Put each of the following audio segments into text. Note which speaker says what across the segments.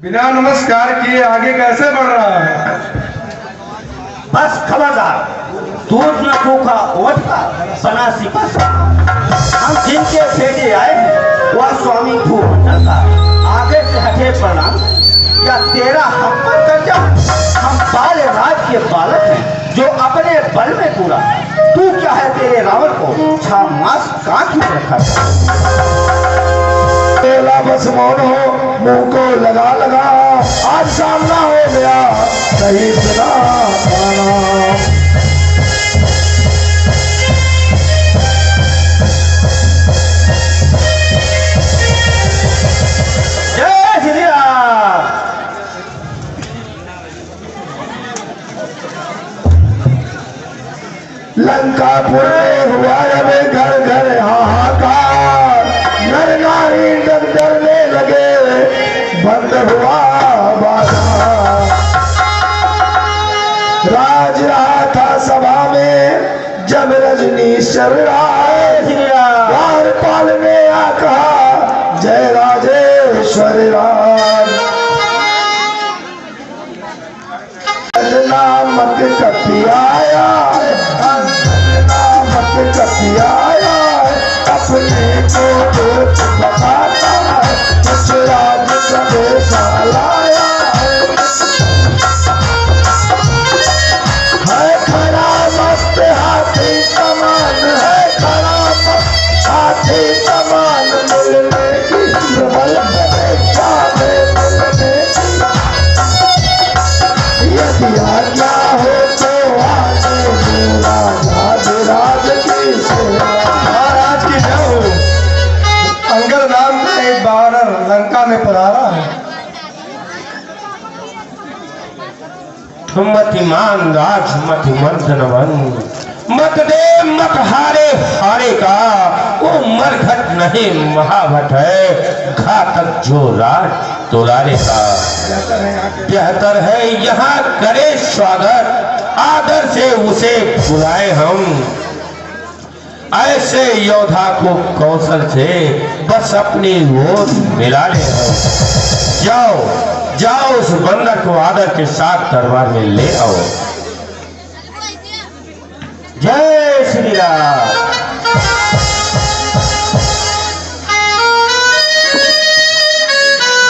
Speaker 1: बिना नमस्कार किए आगे कैसे बढ़ रहा है?
Speaker 2: बस खबरदार, दूध न सूखा ओट का बना सिपस। हम जिनके बेटे आए हैं वह स्वामी भूमंडल का आगे से हटे प्रणाम। या तेरा हम पर कर्जा? हम बाल राज के बालक हैं जो अपने बल में पूरा। तू क्या है तेरे रावण को छा मास काट में रखा?
Speaker 3: बस मौन हो, मुंह को लगा लगा, आज सामना हो गया कहीं सुना खाना।
Speaker 2: जय श्री राम।
Speaker 3: लंकापुर में हुआ अब घर घर हाहाकार, नर नारी डर डरने लगे, बंद हुआ बाजार। राज रहा था सभा में जब रजनीश्वर राय, द्वारपाल ने आ कहा जय राजेश्वर राज। नामक कपी आया, नामक कपी आया, अपने को देख बताता है, कुछ राज संदेशा लाया है। खड़ा मस्त हाथी समान है, खड़ा मस्त हाथी समान, मिलने की प्रबल परीक्षा में मिलने यदि आज्ञा हो तो आगे मेरा राज राज की सेवा।
Speaker 1: महाराज की जय हो। अंगद नाम का एक बानर लंका में पधारा है।
Speaker 2: मतिमान राज मति मंथनवन, मत दे मत हारे हारे का, वो मरघट नहीं महाभट है, घातक जो राज तुलारे का। बेहतर है यहाँ करे स्वागत, आदर से उसे बुलाए हम। ऐसे योद्धा को कौशल से बस अपनी ओर मिला ले हम। जाओ जाओ उस बंदर को आदर के साथ दरबार में ले आओ। जय श्री राम।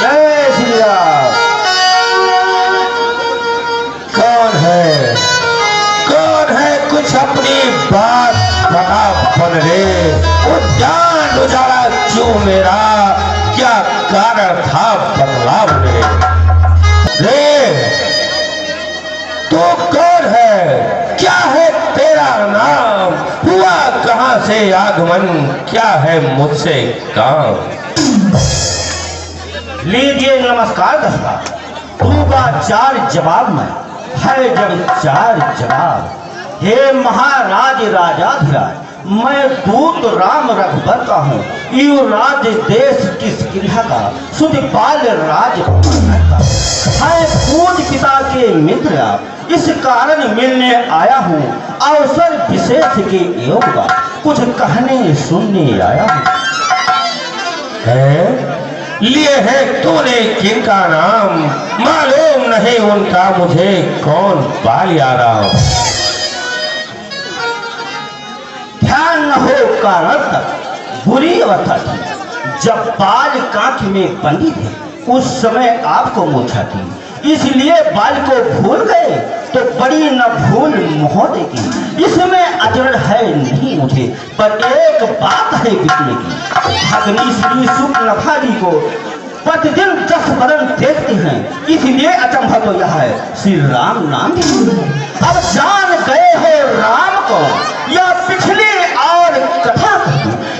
Speaker 2: जय श्री राम। कौन है कुछ अपनी बात बता बन रे। वो जान उजाड़ा क्यों मेरा, क्या कारण था बदलाव रे? तो कौन है, क्या है तेरा नाम, हुआ कहां से आगमन, क्या है मुझसे काम? लीजिए नमस्कार दसवा। दूंगा 4 जवाब में, है जब 4 जवाब। हे महाराज राजाधिराज, मैं दूत राम रघुबर का हूँ, युवराज देश किस किला का, सुध बाल राज का है, पूज पिता के मित्र आप, इस कारण मिलने आया हूँ, अवसर विशेष के योग का, कुछ कहने सुनने आया हूँ। है लिए है तूने किनका नाम, मालूम नहीं उनका मुझे, कौन बाल आ रहा। ध्यान न हो कारण तक बुरी अवस्था थी, जब बाल कांख में बंदी थे उस समय आपको मूछा थी, इसलिए बाल को भूल गए तो बड़ी न भूल मोहते की। इसमें अजर है नहीं मुझे, पर एक बात है बिकने की। भगनी श्री शुक्ल भारी को प्रतिदिन 10 बरन देखते हैं, इसलिए अचंभा तो यह है श्री राम नाम भी। अब जान गए हो राम को, या पिछली और कथा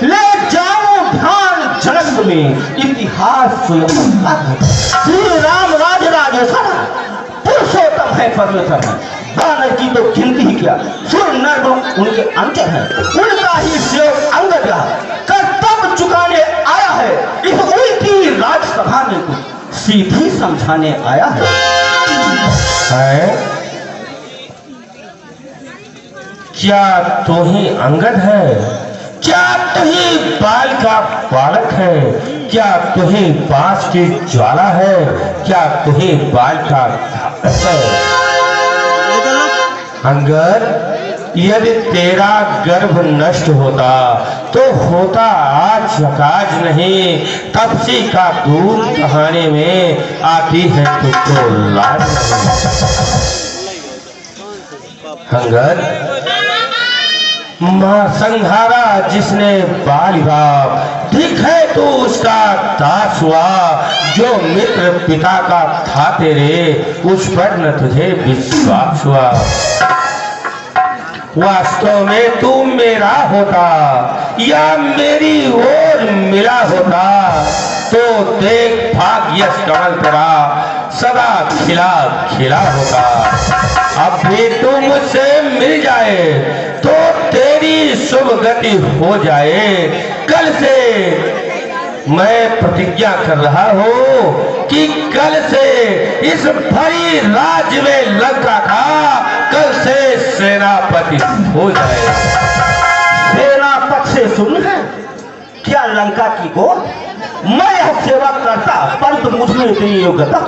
Speaker 2: ले जाऊं ध्यान जन्म में, इतिहास स्वयं श्री राम राज राजेश्वर पुरुषोत्तम है, परमेश्वर है। बानर की तो गिनती ही क्या, सुर नर उनके अंचल है, उनका ही सेवक अंगद कर्तव्य चुकाने आया है, इस उल्टी राजसभा में कुछ सीधी समझाने आया है। क्या तू ही अंगद है, क्या तू ही बाल का बालक है,
Speaker 1: क्या तुम्हें बांस की ज्वाला है, क्या तुम्हें बाल का धाकस है? अंगर, यदि तेरा गर्भ नष्ट होता तो होता आज नहीं, तपसी का दूध कहाने में आती है तुझको लाज नहीं। अंगर, मां संघारा जिसने बाल बाप, ठीक है तू उसका दास हुआ, जो मित्र पिता का था तेरे उस पर न तुझे विश्वास हुआ। वास्तव में तू मेरा होता या मेरी ओर मिला होता तो देख भाग्य कमल तेरा सदा खिला खिला होता। अब भी तू मुझसे मिल जाए तो तेरी शुभ गति हो जाए। कल से मैं प्रतिज्ञा कर रहा हूँ कि कल से इस भरी राज्य में लंका का कल से सेनापति हो जाए।
Speaker 2: सेनापति से सुन है क्या लंका की गोद? मैं यह सेवा करता परंतु मुझमें इतनी योग्यता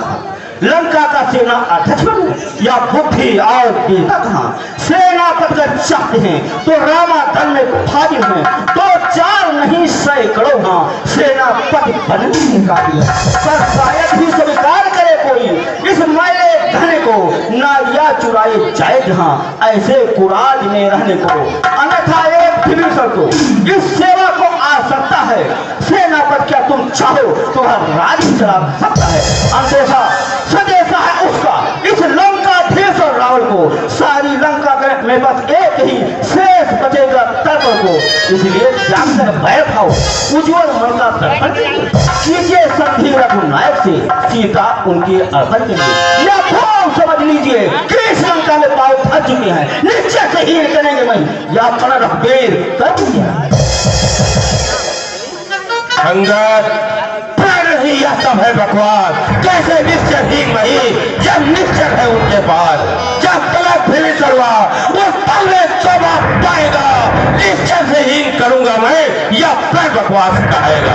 Speaker 2: लंका का सेना अध्यक्ष बनूं या बुद्धि और वीरता कहाँ? सेनापति अगर चाहते हैं तो रामाधन में भारी हैं, तो चार नहीं सैकड़ों हाँ सेनापति बनने के काबिल है। पर शायद ही स्वीकार करे कोई इस मैले धन को, ना या चुराए जाए जहाँ ऐसे कुराज में रहने को। अन्यथा एक विभीषण को इस सेवा को आ सकता है। सेनापति क्या तुम चाहो तो वह राज्य चला सकता है। अंदेशा सदेशा है उसका इस लंकाधीश और रावण को। सारी लंका में बस एक ही शेष बचेगा तर्पण को। इसलिए जाकर बैठ खाओ उज्ज्वल मन का तर्पण कीजिए संधि रघुनायक से सीता उनके अर्पण के लिए। या खूब समझ लीजिए कृष्ण लंका में पाव फंस चुके हैं, निश्चय से ही करेंगे मैं या प्रण बेर कर दिया।
Speaker 1: ही यह सब है बकवास। कैसे निश्चय ही नहीं जब निश्चय है उनके पास। जब तलक फिर करवा वो पल्ले चोबा पाएगा। निश्चय से ही करूंगा मैं या फिर बकवास कहेगा।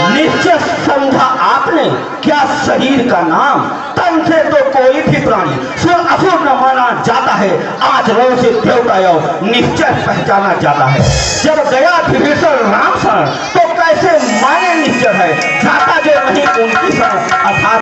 Speaker 2: निश्चय समझा आपने क्या शरीर का नाम? तन से तो कोई भी प्राणी सुर असुर न माना जाता है, आचरण से देवता यो निश्चय पहचाना जाता है। जब गया विभीषण राम शरण तो कैसे माने निश्चय है, जाता जो नहीं उनकी शरण